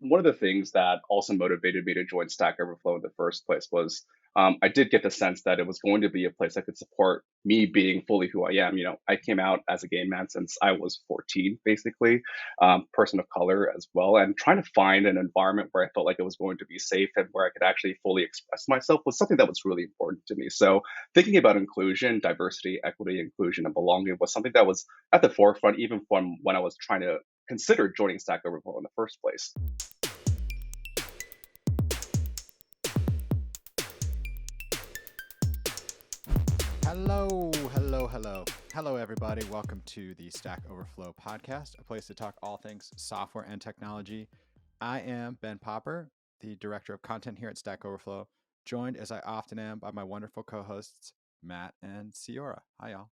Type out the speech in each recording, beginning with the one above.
one of the things that also motivated me to join Stack Overflow in the first place was I did get the sense that it was going to be a place that could support me being fully who I am. I came out as a gay man since I was 14, basically, person of color as well, and trying to find an environment where I felt like it was going to be safe and where I could actually fully express myself was something that was really important to me. So thinking about inclusion, diversity, equity, inclusion, and belonging was something that was at the forefront, even from when I was trying to consider joining Stack Overflow in the first place. Hello, hello, hello. Hello, everybody. Welcome to the Stack Overflow podcast, a place to talk all things software and technology. I am Ben Popper, the director of content here at Stack Overflow, joined as I often am by my wonderful co-hosts, Matt and Ciora. Hi, y'all.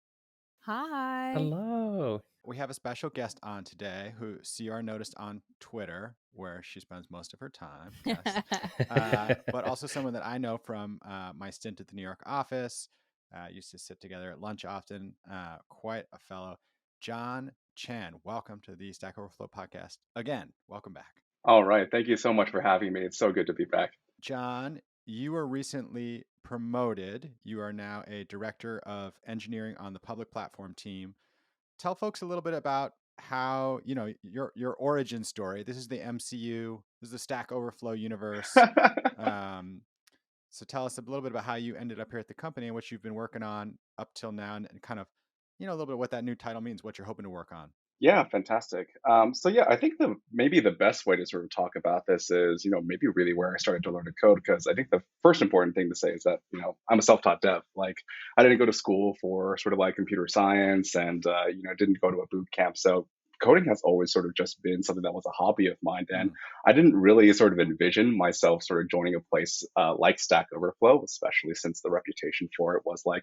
Hi. Hello. We have a special guest on today who Ciora noticed on Twitter, where she spends most of her time. Yes. But also someone that I know from my stint at the New York office. Used to sit together at lunch often. Quite a fellow. Jon Chan, welcome to the Stack Overflow podcast. Again, welcome back. All right. Thank you so much for having me. It's so good to be back. Jon, you were recently promoted. You are now a director of engineering on the public platform team. Tell folks a little bit about how, your origin story. This is the MCU. This is the Stack Overflow universe. So tell us a little bit about how you ended up here at the company and what you've been working on up till now, and kind of, a little bit of what that new title means, what you're hoping to work on. Yeah, fantastic. So yeah, I think maybe the best way to sort of talk about this is, maybe really where I started to learn to code, because I think the first important thing to say is that, I'm a self-taught dev. Like, I didn't go to school for sort of like computer science, and didn't go to a boot camp. So coding has always sort of just been something that was a hobby of mine, and I didn't really sort of envision myself sort of joining a place like Stack Overflow, especially since the reputation for it was like,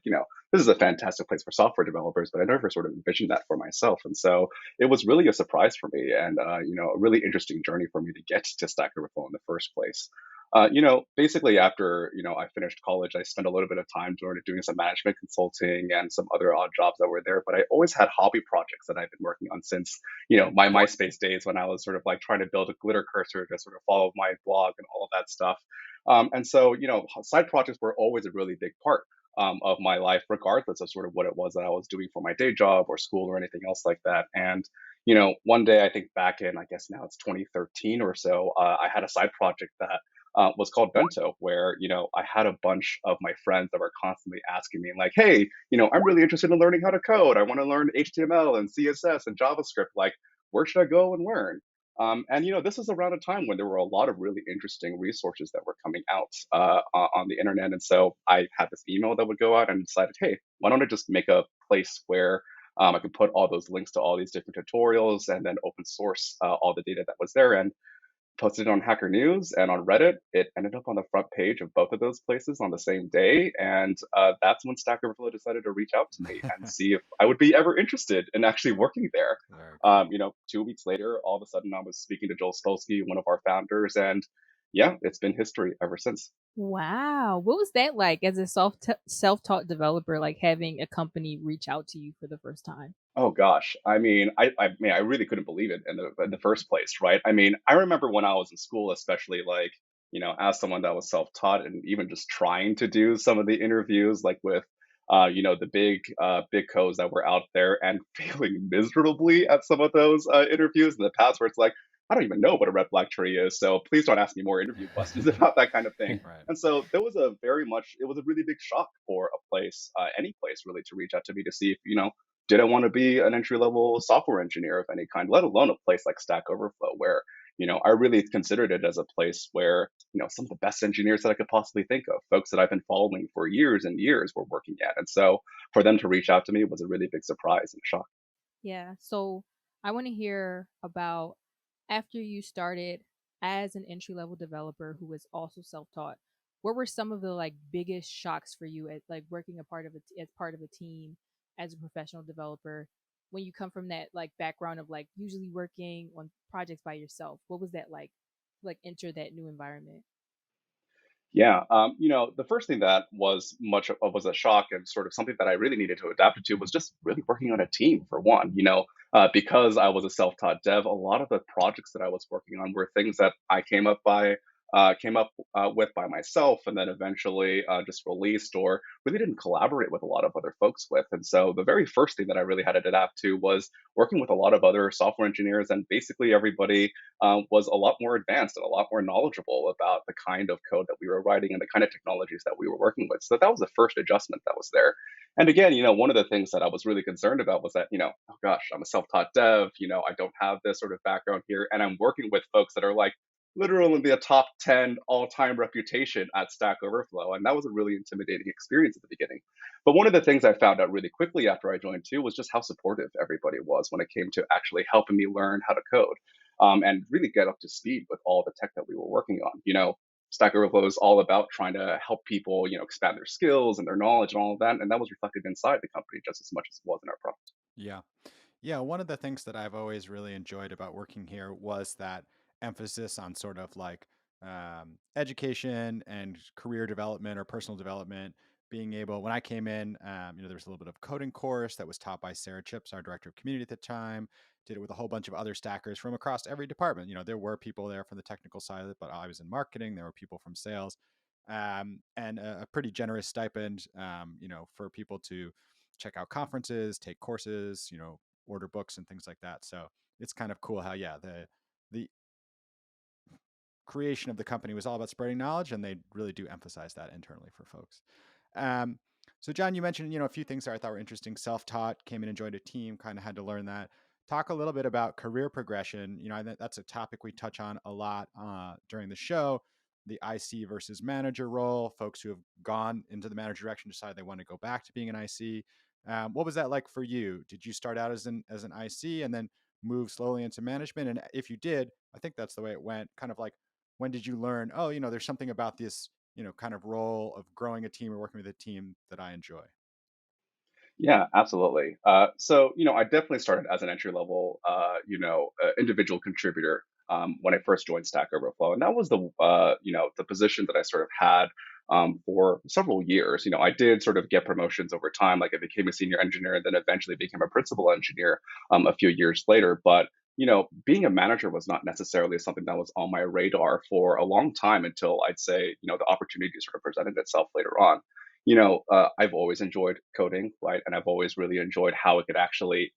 this is a fantastic place for software developers, but I never sort of envisioned that for myself. And so it was really a surprise for me, and a really interesting journey for me to get to Stack Overflow in the first place. Basically after I finished college, I spent a little bit of time doing some management consulting and some other odd jobs that were there. But I always had hobby projects that I've been working on since my MySpace days, when I was sort of like trying to build a glitter cursor to sort of follow my blog and all of that stuff. And so side projects were always a really big part of my life, regardless of sort of what it was that I was doing for my day job or school or anything else like that. And one day, I think back in, I guess now it's 2013 or so, I had a side project that was called Bento, where I had a bunch of my friends that were constantly asking me like, "Hey, I'm really interested in learning how to code. I want to learn HTML and CSS and JavaScript. Like, where should I go and learn?" And this is around a time when there were a lot of really interesting resources that were coming out on the internet. And so I had this email that would go out, and decided, hey, why don't I just make a place where I could put all those links to all these different tutorials, and then open source all the data that was there, and posted it on Hacker News and on Reddit. It ended up on the front page of both of those places on the same day. And that's when Stack Overflow decided to reach out to me and see if I would be ever interested in actually working there. Very cool. 2 weeks later, all of a sudden I was speaking to Joel Spolsky, one of our founders, and yeah, it's been history ever since. Wow. What was that like as a self-taught developer, like having a company reach out to you for the first time? Oh gosh, I mean, I really couldn't believe it in the first place, right? I mean, I remember when I was in school, especially like as someone that was self-taught, and even just trying to do some of the interviews, like with the big codes that were out there, and failing miserably at some of those interviews in the past, where it's like, I don't even know what a red black tree is, so please don't ask me more interview questions about that kind of thing. Right. And so there was it was a really big shock for a place, any place really, to reach out to me to see if did I want to be an entry level software engineer of any kind, let alone a place like Stack Overflow, where I really considered it as a place where some of the best engineers that I could possibly think of, folks that I've been following for years and years, were working at. And so for them to reach out to me was a really big surprise and shock. Yeah. So I want to hear about after you started as an entry-level developer who was also self-taught, what were some of the like biggest shocks for you at like working as part of a team as a professional developer when you come from that like background of like usually working on projects by yourself? What was that like enter that new environment? Yeah, the first thing that was was a shock and sort of something that I really needed to adapt to was just really working on a team for one. Because I was a self-taught dev, a lot of the projects that I was working on were things that I came up with by myself, and then eventually just released or really didn't collaborate with a lot of other folks with. And so the very first thing that I really had to adapt to was working with a lot of other software engineers, and basically everybody was a lot more advanced and a lot more knowledgeable about the kind of code that we were writing and the kind of technologies that we were working with. So that was the first adjustment that was there. And again, one of the things that I was really concerned about was that, oh gosh, I'm a self-taught dev, I don't have this sort of background here, and I'm working with folks that are like literally the top 10 all-time reputation at Stack Overflow. And that was a really intimidating experience at the beginning. But one of the things I found out really quickly after I joined too was just how supportive everybody was when it came to actually helping me learn how to code, and really get up to speed with all the tech that we were working on. Stack Overflow is all about trying to help people, expand their skills and their knowledge and all of that. And that was reflected inside the company just as much as it was in our product. Yeah. Yeah, one of the things that I've always really enjoyed about working here was that emphasis on sort of like education and career development or personal development. Being able, when I came in, there was a little bit of coding course that was taught by Sarah Chips, our director of community at the time. Did it with a whole bunch of other stackers from across every department. There were people there from the technical side of it, but I was in marketing. There were people from sales, and a pretty generous stipend, for people to check out conferences, take courses, order books and things like that. So it's kind of cool how, yeah, the creation of the company was all about spreading knowledge, and they really do emphasize that internally for folks. Um, so John, you mentioned a few things that I thought were interesting. Self-taught, came in and joined a team, kind of had to learn that. Talk a little bit about career progression. I think that's a topic we touch on a lot during the show. The IC versus manager role. Folks who have gone into the manager direction decide they want to go back to being an IC. What was that like for you? Did you start out as an IC and then move slowly into management? And if you did, I think that's the way it went. Kind of like, when did you learn, oh, there's something about this, kind of role of growing a team or working with a team that I enjoy? Yeah, absolutely. I definitely started as an entry level, individual contributor when I first joined Stack Overflow, and that was the position that I sort of had for several years. I did sort of get promotions over time, like I became a senior engineer, and then eventually became a principal engineer a few years later. But being a manager was not necessarily something that was on my radar for a long time until I'd say, the opportunity sort of presented itself later on. I've always enjoyed coding, right? And I've always really enjoyed how it could actually,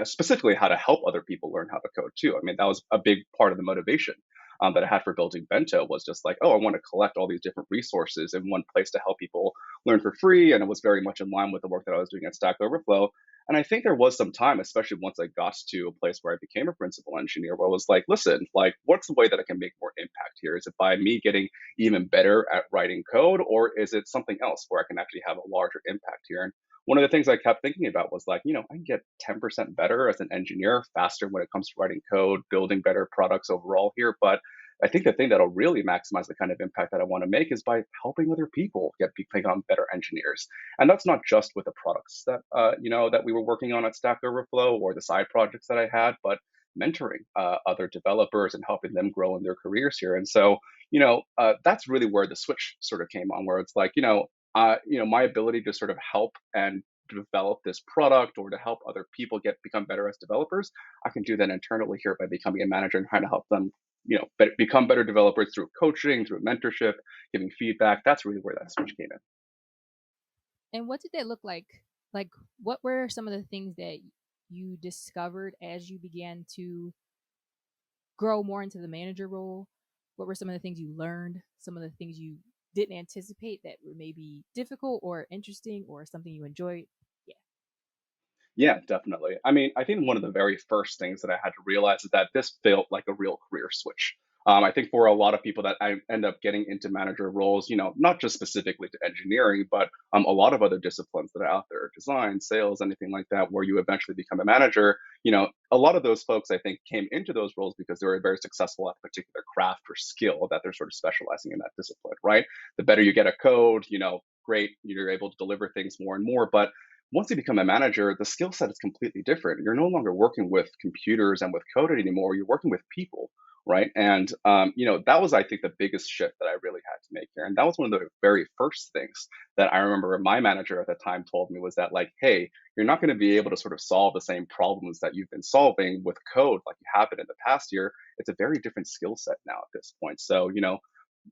specifically how to help other people learn how to code too. I mean, that was a big part of the motivation that I had for building Bento was just like, oh, I want to collect all these different resources in one place to help people learn for free. And it was very much in line with the work that I was doing at Stack Overflow. And I think there was some time, especially once I got to a place where I became a principal engineer, where I was like, listen, like, what's the way that I can make more impact here? Is it by me getting even better at writing code, or is it something else where I can actually have a larger impact here? And one of the things I kept thinking about was like, I can get 10% better as an engineer faster when it comes to writing code, building better products overall here. But I think the thing that'll really maximize the kind of impact that I want to make is by helping other people become better engineers. And that's not just with the products that we were working on at Stack Overflow or the side projects that I had, but mentoring other developers and helping them grow in their careers here. And so, that's really where the switch sort of came on, where it's like, my ability to sort of help and develop this product or to help other people become better as developers, I can do that internally here by becoming a manager and trying to help them, become better developers through coaching, through mentorship, giving feedback. That's really where that switch came in. And what did that look like? Like, what were some of the things that you discovered as you began to grow more into the manager role? What were some of the things you learned? Some of the things you didn't anticipate that were maybe difficult or interesting or something you enjoyed? Yeah. Yeah, definitely. I mean, I think one of the very first things that I had to realize is that this felt like a real career switch. I think for a lot of people that I end up getting into manager roles, not just specifically to engineering, but a lot of other disciplines that are out there, design, sales, anything like that, where you eventually become a manager, a lot of those folks I think came into those roles because they were very successful at a particular craft or skill that they're sort of specializing in that discipline, right? The better you get at code, great, you're able to deliver things more and more. But once you become a manager, the skill set is completely different. You're no longer working with computers and with code anymore. You're working with people, right? And that was, I think, the biggest shift that I really had to make here. And that was one of the very first things that I remember my manager at the time told me was that, like, hey, you're not going to be able to sort of solve the same problems that you've been solving with code like you have been in the past year. It's a very different skill set now at this point. So,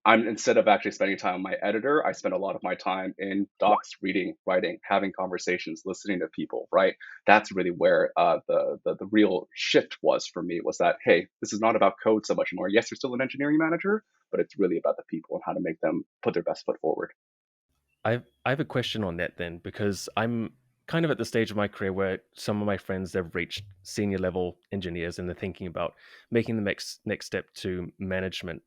I'm instead of actually spending time with my editor, I spend a lot of my time in docs, reading, writing, having conversations, listening to people. Right, that's really where the real shift was for me. Was that, hey, this is not about code so much anymore. Yes, you're still an engineering manager, but it's really about the people and how to make them put their best foot forward. I have a question on that then, because I'm kind of at the stage of my career where some of my friends have reached senior level engineers and they're thinking about making the next step to management.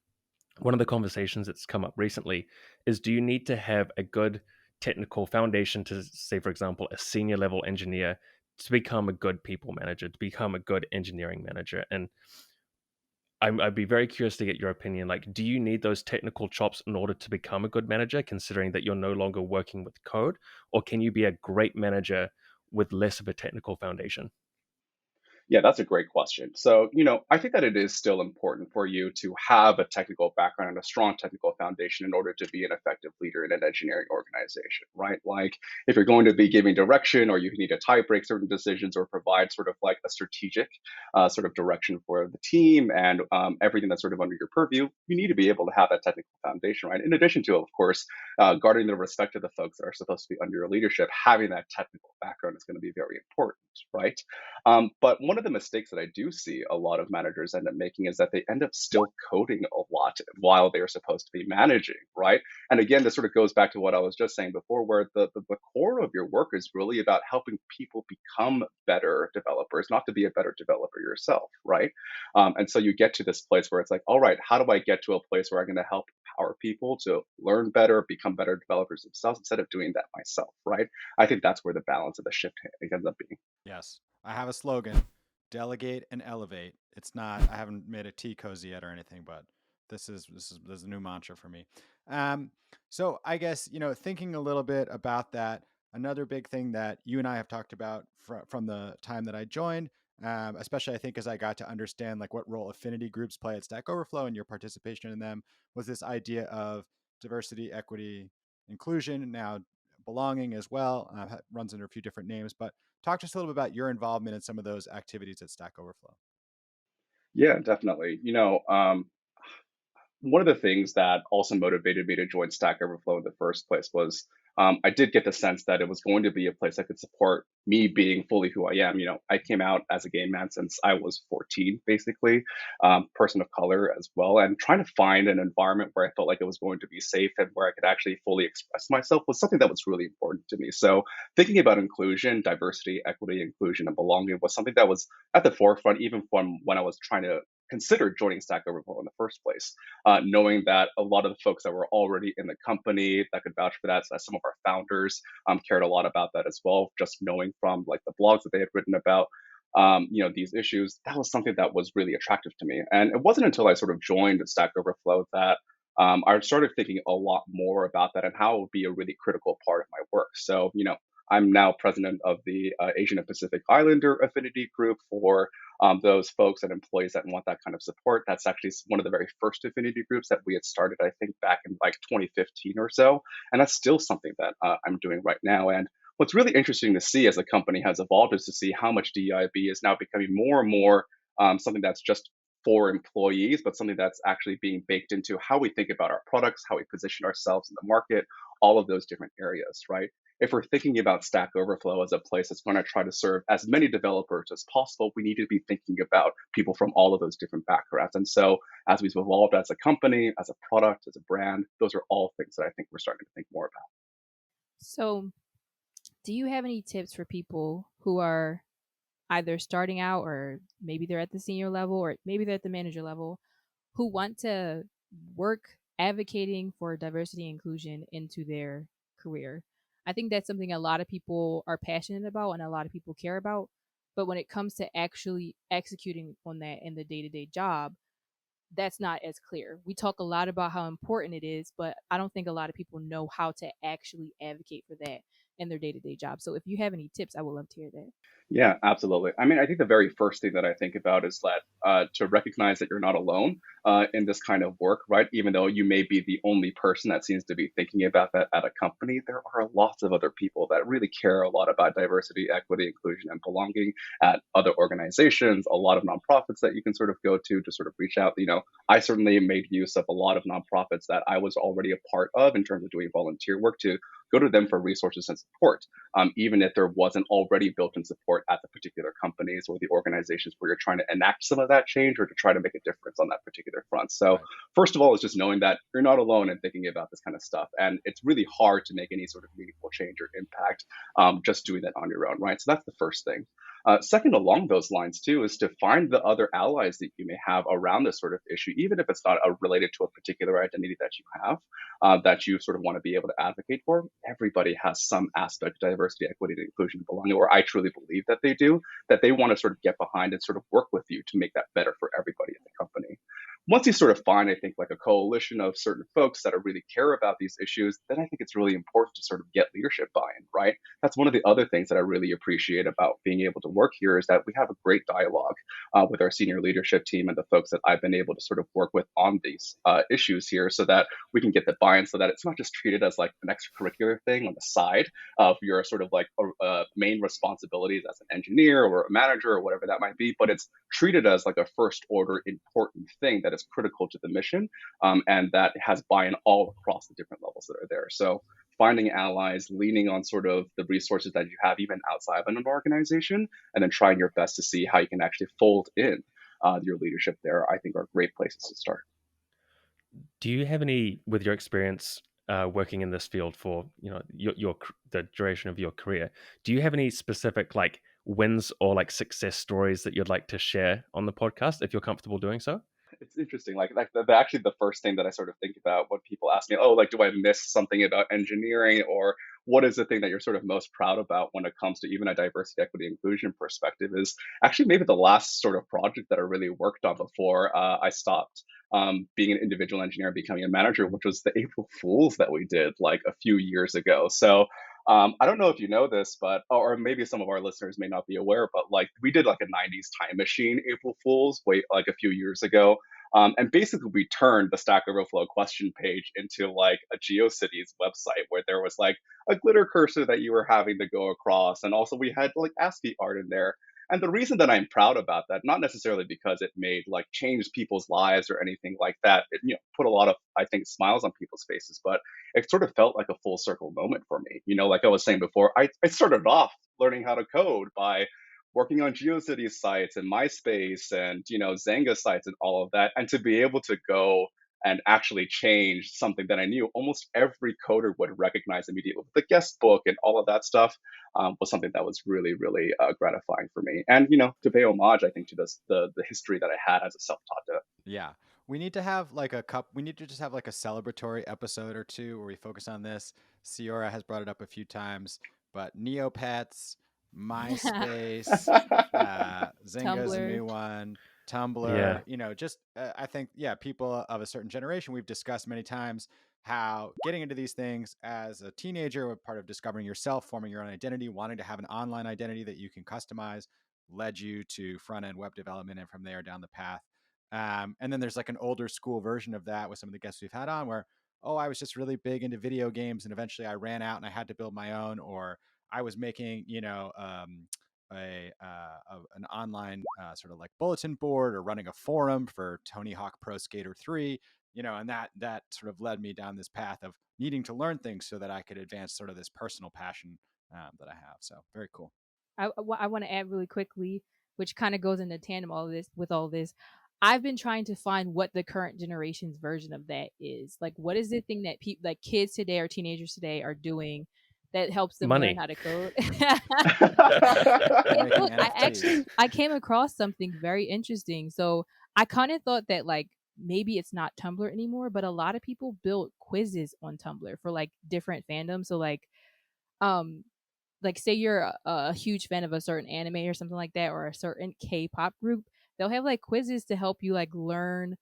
One of the conversations that's come up recently is, do you need to have a good technical foundation to, say, for example, a senior level engineer to become a good people manager, to become a good engineering manager? And I'd be very curious to get your opinion. Like, do you need those technical chops in order to become a good manager, considering that you're no longer working with code? Or can you be a great manager with less of a technical foundation? Yeah, that's a great question. So, I think that it is still important for you to have a technical background and a strong technical foundation in order to be an effective leader in an engineering organization, right? Like, if you're going to be giving direction or you need to tie break certain decisions or provide sort of like a strategic sort of direction for the team and everything that's sort of under your purview, you need to be able to have that technical foundation, right? In addition to, of course, guarding the respect of the folks that are supposed to be under your leadership, having that technical background is going to be very important, right? But one of the mistakes that I do see a lot of managers end up making is that they end up still coding a lot while they're supposed to be managing, right? And again, this sort of goes back to what I was just saying before, where the core of your work is really about helping people become better developers, not to be a better developer yourself, right? And so you get to this place where it's like, all right, how do I get to a place where I'm going to help empower people to learn better, become better developers themselves instead of doing that myself, right? I think that's where the balance of the shift ends up being. Yes. I have a slogan: delegate and elevate. It's not, I haven't made a tea cozy yet or anything, but this is a new mantra for me. Um, so I guess, thinking a little bit about that, another big thing that you and I have talked about from the time that I joined, especially I think as I got to understand like what role affinity groups play at Stack Overflow and your participation in them, was this idea of diversity, equity, inclusion, now belonging as well. Runs under a few different names, but talk to us a little bit about your involvement in some of those activities at Stack Overflow. Yeah, definitely. One of the things that also motivated me to join Stack Overflow in the first place was I did get the sense that it was going to be a place that could support me being fully who I am. I came out as a gay man since I was 14, basically, person of color as well, and trying to find an environment where I felt like it was going to be safe and where I could actually fully express myself was something that was really important to me. So thinking about inclusion, diversity, equity, inclusion, and belonging was something that was at the forefront, even from when I was trying to consider joining Stack Overflow in the first place, knowing that a lot of the folks that were already in the company that could vouch for that, so some of our founders cared a lot about that as well. Just knowing from like the blogs that they had written about, these issues, that was something that was really attractive to me. And it wasn't until I sort of joined Stack Overflow that I started thinking a lot more about that and how it would be a really critical part of my work. So, I'm now president of the Asian and Pacific Islander Affinity Group for those folks and employees that want that kind of support. That's actually one of the very first affinity groups that we had started, I think, back in like 2015 or so. And that's still something that I'm doing right now. And what's really interesting to see as the company has evolved is to see how much DEIB is now becoming more and more something that's just for employees, but something that's actually being baked into how we think about our products, how we position ourselves in the market, all of those different areas, right? If we're thinking about Stack Overflow as a place that's going to try to serve as many developers as possible, we need to be thinking about people from all of those different backgrounds. And so, as we've evolved as a company, as a product, as a brand, those are all things that I think we're starting to think more about. So, do you have any tips for people who are either starting out or maybe they're at the senior level or maybe they're at the manager level who want to work advocating for diversity and inclusion into their career? I think that's something a lot of people are passionate about and a lot of people care about. But when it comes to actually executing on that in the day to day job, that's not as clear. We talk a lot about how important it is, but I don't think a lot of people know how to actually advocate for that. in their day-to-day job. So if you have any tips, I would love to hear that. Yeah, absolutely. I mean, I think the very first thing that I think about is that to recognize that you're not alone in this kind of work, right? Even though you may be the only person that seems to be thinking about that at a company, there are lots of other people that really care a lot about diversity, equity, inclusion, and belonging at other organizations, a lot of nonprofits that you can sort of go to sort of reach out. I certainly made use of a lot of nonprofits that I was already a part of in terms of doing volunteer work to go to them for resources and support, even if there wasn't already built in support at the particular companies or the organizations where you're trying to enact some of that change or to try to make a difference on that particular front. So, Right. first of all, it's just knowing that you're not alone in thinking about this kind of stuff. And it's really hard to make any sort of meaningful change or impact just doing that on your own, right? So, that's the first thing. Second, along those lines, too, is to find the other allies that you may have around this sort of issue, even if it's not related to a particular identity that you have, that you sort of want to be able to advocate for. Everybody has some aspect of diversity, equity, and inclusion and belonging, or I truly believe that they do, that they want to sort of get behind and sort of work with you to make that better for everybody in the company. Once you sort of find, I think, like a coalition of certain folks that really care about these issues, then I think it's really important to sort of get leadership buy-in, right? That's one of the other things that I really appreciate about being able to work here is that we have a great dialogue with our senior leadership team and the folks that I've been able to sort of work with on these issues here so that we can get the buy-in so that it's not just treated as like an extracurricular thing on the side of your sort of like main responsibilities as an engineer or a manager or whatever that might be, but it's treated as like a first order important thing that is critical to the mission, and that has buy-in all across the different levels that are there. So finding allies, leaning on sort of the resources that you have even outside of an organization, and then trying your best to see how you can actually fold in your leadership there, I think are great places to start. Do you have any, with your experience working in this field for the duration of your career? Do you have any specific like wins or like success stories that you'd like to share on the podcast if you're comfortable doing so? It's interesting. Like actually, the first thing that I sort of think about when people ask me, "Oh, like, do I miss something about engineering?" or "What is the thing that you're sort of most proud about when it comes to even a diversity, equity, inclusion perspective?" is actually maybe the last sort of project that I really worked on before I stopped being an individual engineer and becoming a manager, which was the April Fools that we did like a few years ago. So. I don't know if you know this, but or maybe some of our listeners may not be aware, but like we did like a '90s time machine April Fools way like a few years ago, and basically, we turned the Stack Overflow question page into like a GeoCities website where there was like a glitter cursor that you were having to go across. And also, we had like ASCII art in there. And the reason that I'm proud about that, not necessarily because it made like changed people's lives or anything like that, it put a lot of I think smiles on people's faces, but it sort of felt like a full circle moment for me. Like I was saying before, I started off learning how to code by working on GeoCities sites and MySpace and Zanga sites and all of that, and to be able to go and actually change something that I knew almost every coder would recognize immediately with the guest book and all of that stuff was something that was really, really gratifying for me. And to pay homage, I think to the history that I had as a self-taught dev. Yeah. We need to have like we need to just have like a celebratory episode or two where we focus on this. Ciora has brought it up a few times, but Neopets, MySpace, Zynga's a Tumblr. new one, Yeah. Tumblr, just I think, yeah, people of a certain generation, we've discussed many times how getting into these things as a teenager, part of discovering yourself, forming your own identity, wanting to have an online identity that you can customize, led you to front end web development and from there down the path. And then there's like an older school version of that with some of the guests we've had on where, oh, I was just really big into video games and eventually I ran out and I had to build my own, or I was making, an online sort of like bulletin board or running a forum for Tony Hawk Pro Skater 3, and that sort of led me down this path of needing to learn things so that I could advance sort of this personal passion that I have. So very cool. I want to add really quickly, which kind of goes into tandem all this. I've been trying to find what the current generation's version of that is. Like, what is the thing that people, like kids today or teenagers today, are doing that helps them learn Money. how to code? They're And making look, NFTs. I came across something very interesting. So I kind of thought that like maybe it's not Tumblr anymore, but a lot of people built quizzes on Tumblr for like different fandoms. So um like say you're a huge fan of a certain anime or something like that, or a certain K-pop group, they'll have like quizzes to help you like learn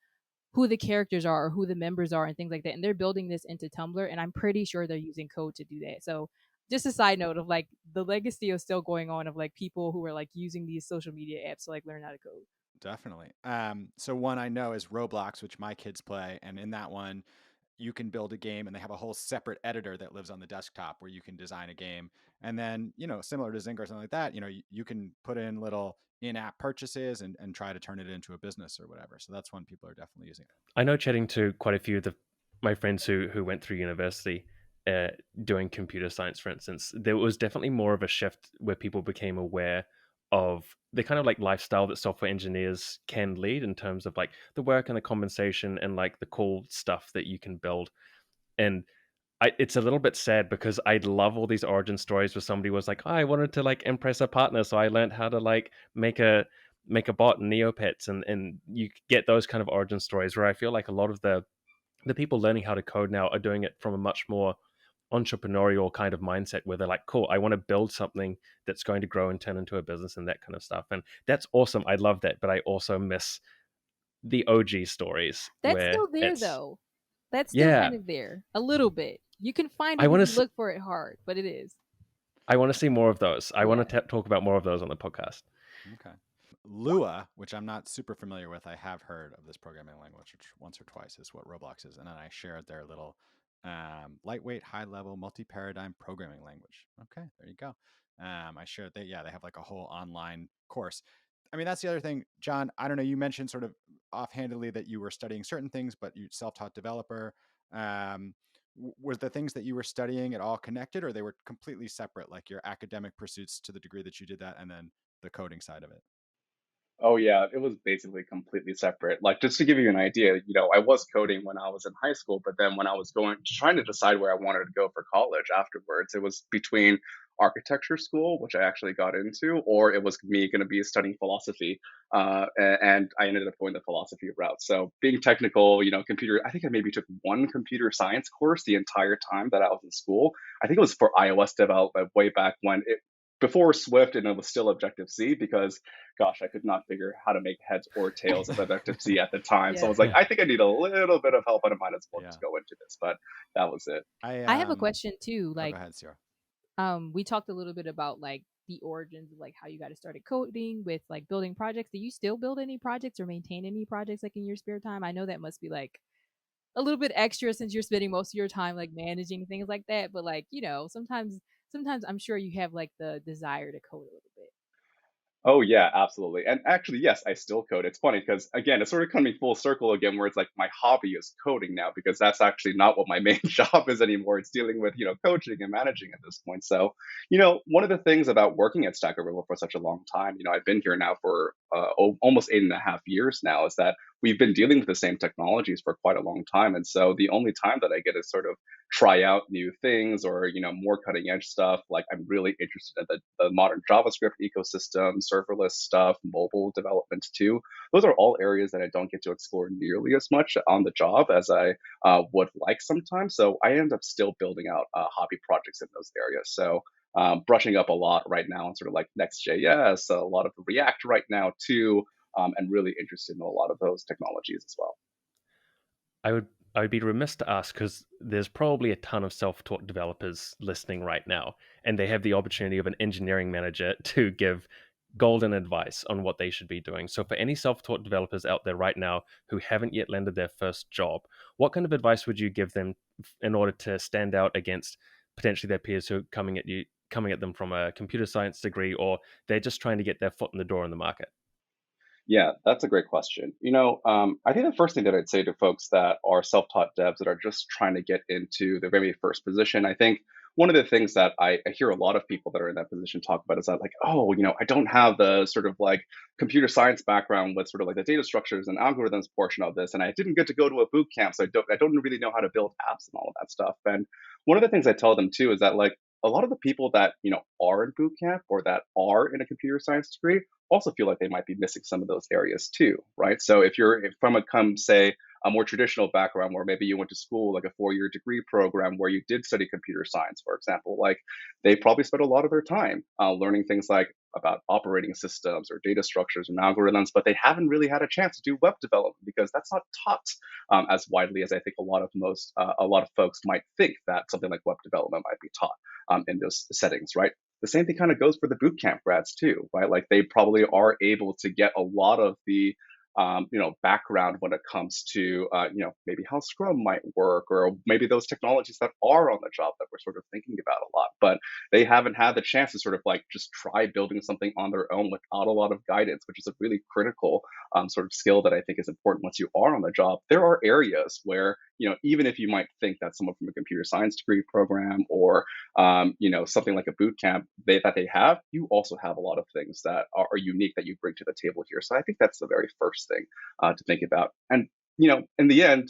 who the characters are or who the members are and things like that. And they're building this into Tumblr, and I'm pretty sure they're using code to do that. So just a side note of like the legacy is still going on of like people who are like using these social media apps to like learn how to code. Definitely. So one I know is Roblox, which my kids play, and in that one, you can build a game, and they have a whole separate editor that lives on the desktop where you can design a game. And then, similar to Zynga or something like that, you can put in little in-app purchases and try to turn it into a business or whatever. So that's one people are definitely using. I know, chatting to quite a few of my friends who went through university, uh, doing computer science, for instance, there was definitely more of a shift where people became aware of the kind of like lifestyle that software engineers can lead in terms of like the work and the compensation and like the cool stuff that you can build. And it's a little bit sad because I'd love all these origin stories where somebody was like, oh, I wanted to like impress a partner, so I learned how to like make a bot in Neopets, and you get those kind of origin stories where I feel like a lot of the people learning how to code now are doing it from a much more entrepreneurial kind of mindset where they're like, cool, I want to build something that's going to grow and turn into a business and that kind of stuff. And that's awesome. I love that, but I also miss the OG stories That's where still there it's though. That's still yeah. kind of there a little bit. You can find I it if want you to look for it hard, but it is. I want to see more of those. I Yeah. want to talk about more of those on the podcast. Okay. Lua, which I'm not super familiar with, I have heard of this programming language once or twice, is what Roblox is. And then I shared their little lightweight, high level, multi paradigm programming language. Okay, there you go. I shared they have like a whole online course. I mean, that's the other thing, John. I don't know. You mentioned sort of offhandedly that you were studying certain things, but you self-taught developer. Um, was the things that you were studying at all connected, or they were completely separate, like your academic pursuits to the degree that you did that, and then the coding side of it? Oh yeah, it was basically completely separate. Like just to give you an idea, I was coding when I was in high school, but then when I was going trying to decide where I wanted to go for college afterwards, it was between architecture school, which I actually got into, or it was me going to be studying philosophy. And I ended up going the philosophy route. So being technical, computer, I think I maybe took one computer science course the entire time that I was in school. I think it was for iOS development way back when before Swift, and it was still Objective C because gosh, I could not figure how to make heads or tails of Objective C at the time. So I Yeah. was like, I think I need a little bit of help, and I might as well Yeah. just go into this. But that was it. I I have a question too. Oh, go Like, ahead, Sierra. we talked a little bit about like the origins of like how you got to started coding with like building projects. Do you still build any projects or maintain any projects like in your spare time? I know that must be like a little bit extra since you're spending most of your time like managing things like that. But like, sometimes I'm sure you have like the desire to code a little bit. Oh yeah, absolutely. And actually, yes, I still code. It's funny because again, it's sort of coming full circle again, where it's like my hobby is coding now because that's actually not what my main job is anymore. It's dealing with coaching and managing at this point. So one of the things about working at Stack Overflow for such a long time, I've been here now for almost 8.5 years now, is that we've been dealing with the same technologies for quite a long time, and so the only time that I get to sort of try out new things or more cutting edge stuff. Like I'm really interested in the modern JavaScript ecosystem, serverless stuff, mobile development too. Those are all areas that I don't get to explore nearly as much on the job as I would like sometimes. So I end up still building out hobby projects in those areas. So brushing up a lot right now on sort of like Next.js, a lot of React right now too, and really interested in a lot of those technologies as well. I would I would be remiss to ask because there's probably a ton of self-taught developers listening right now, and they have the opportunity of an engineering manager to give golden advice on what they should be doing. So for any self-taught developers out there right now who haven't yet landed their first job, what kind of advice would you give them in order to stand out against potentially their peers who are coming at them from a computer science degree, or they're just trying to get their foot in the door in the market? Yeah, that's a great question. I think the first thing that I'd say to folks that are self-taught devs that are just trying to get into their very first position, I think one of the things that I hear a lot of people that are in that position talk about is that like, oh, I don't have the sort of like computer science background with sort of like the data structures and algorithms portion of this, and I didn't get to go to a boot camp, so I don't really know how to build apps and all of that stuff. And one of the things I tell them too is that like a lot of the people that are in boot camp or that are in a computer science degree also feel like they might be missing some of those areas too, right? So if from say a more traditional background where maybe you went to school like a 4-year degree program where you did study computer science, for example, like they probably spent a lot of their time learning things like about operating systems or data structures and algorithms, but they haven't really had a chance to do web development because that's not taught as widely as I think a lot of folks might think that something like web development might be taught in those settings, right? The same thing kind of goes for the bootcamp grads too, right? Like they probably are able to get a lot of the background when it comes to, maybe how Scrum might work, or maybe those technologies that are on the job that we're sort of thinking about a lot. But they haven't had the chance to sort of like just try building something on their own without a lot of guidance, which is a really critical sort of skill that I think is important once you are on the job. There are areas where, even if you might think that someone from a computer science degree program or, something like a boot camp that they have, you also have a lot of things that are unique that you bring to the table here. So I think that's the very first thing to think about. And in the end,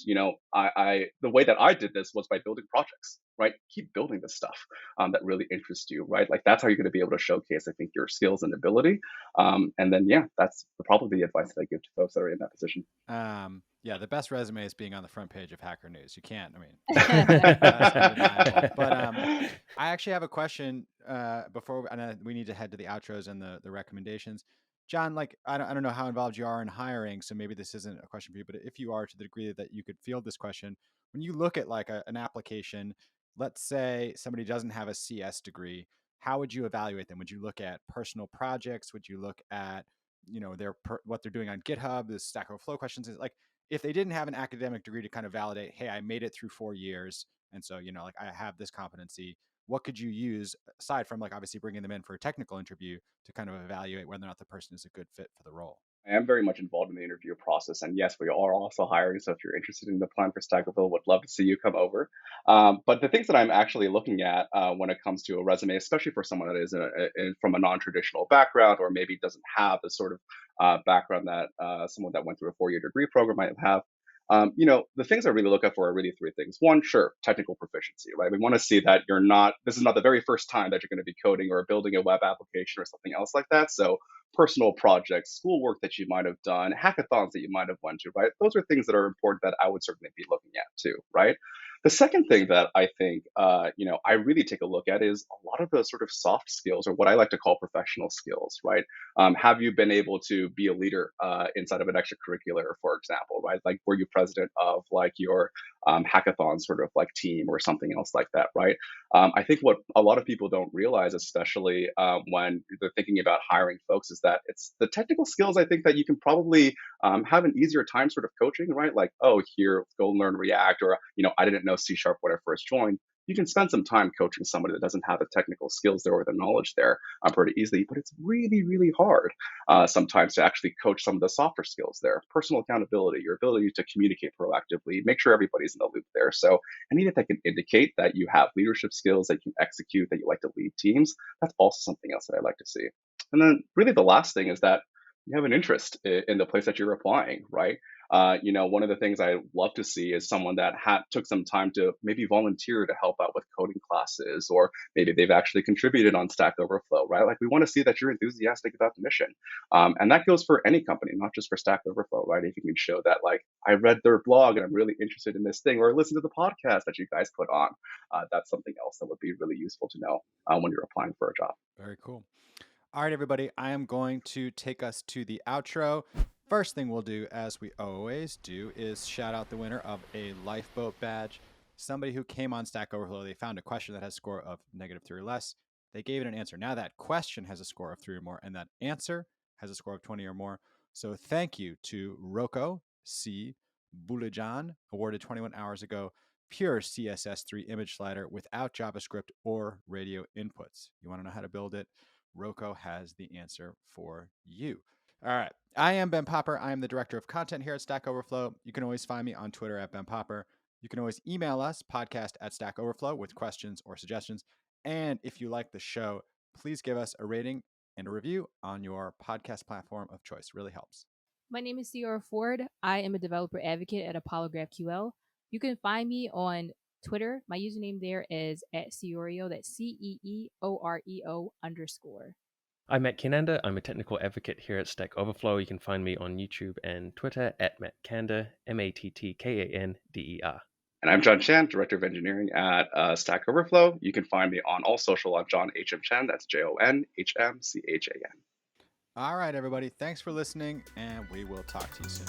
I the way that I did this was by building projects, right? Keep building the stuff that really interests you, right? Like that's how you're going to be able to showcase, I think, your skills and ability. And then, yeah, that's probably the advice that I give to folks that are in that position. Yeah, the best resume is being on the front page of Hacker News. You can't, that's undeniable. But I actually have a question before, and we need to head to the outros and the recommendations. Jon, like, I don't know how involved you are in hiring, so maybe this isn't a question for you, but if you are, to the degree that you could field this question, when you look at like an application, let's say somebody doesn't have a CS degree, how would you evaluate them? Would you look at personal projects? Would you look at, what they're doing on GitHub, the Stack Overflow questions? Is like, if they didn't have an academic degree to kind of validate, hey, I made it through 4 years, and so, like, I have this competency, what could you use aside from like obviously bringing them in for a technical interview to kind of evaluate whether or not the person is a good fit for the role? I am very much involved in the interview process, and yes, we are also hiring. So if you're interested in the plan for Stack Overflow, would love to see you come over. But the things that I'm actually looking at when it comes to a resume, especially for someone that is from a non-traditional background, or maybe doesn't have the sort of background that someone that went through a 4-year degree program might have. The things I really look at for are really 3 things. One, sure, technical proficiency, right? We want to see that this is not the very first time that you're going to be coding or building a web application or something else like that. So personal projects, schoolwork that you might have done, hackathons that you might have went to, right? Those are things that are important that I would certainly be looking at too, right? The second thing that I think, I really take a look at is a lot of the sort of soft skills, or what I like to call professional skills, right? Have you been able to be a leader inside of an extracurricular, for example, right? Like, were you president of like your hackathon sort of like team or something else like that, right? I think what a lot of people don't realize, especially when they're thinking about hiring folks, is that it's the technical skills I think that you can probably have an easier time sort of coaching, right? Like, oh, here, go learn React, or, I didn't know C# when I first joined. You can spend some time coaching somebody that doesn't have the technical skills there or the knowledge there pretty easily, but it's really, really hard sometimes to actually coach some of the softer skills there. Personal accountability, your ability to communicate proactively, make sure everybody's in the loop there. So anything that can indicate that you have leadership skills, that you can execute, that you like to lead teams, that's also something else that I like to see. And then really the last thing is that you have an interest in the place that you're applying, right? One of the things I love to see is someone that took some time to maybe volunteer to help out with coding classes, or maybe they've actually contributed on Stack Overflow, right? Like, we want to see that you're enthusiastic about the mission. And that goes for any company, not just for Stack Overflow, right? If you can show that, like, I read their blog and I'm really interested in this thing, or listen to the podcast that you guys put on, that's something else that would be really useful to know when you're applying for a job. Very cool. All right, everybody, I am going to take us to the outro. First thing we'll do, as we always do, is shout out the winner of a lifeboat badge. Somebody who came on Stack Overflow, they found a question that has a score of -3 or less. They gave it an answer. Now that question has a score of 3 or more, and that answer has a score of 20 or more. So thank you to Roko C. Bulijan, awarded 21 hours ago. Pure CSS3 image slider without JavaScript or radio inputs. You want to know how to build it? Roko has the answer for you. All right. I am Ben Popper. I am the director of content here at Stack Overflow. You can always find me on Twitter at Ben Popper. You can always email us, podcast@Stack Overflow, with questions or suggestions. And if you like the show, please give us a rating and a review on your podcast platform of choice. It really helps. My name is Ciara Ford. I am a developer advocate at Apollo GraphQL. You can find me on Twitter. My username there is @Ceoreo. That's CEEOREO_. I'm Matt Kinander. I'm a technical advocate here at Stack Overflow. You can find me on YouTube and Twitter at Matt Kander, MattKander. And I'm Jon Chan, Director of Engineering at Stack Overflow. You can find me on all social on Jon H.M. Chan. That's JonHMChan. All right, everybody. Thanks for listening, and we will talk to you soon.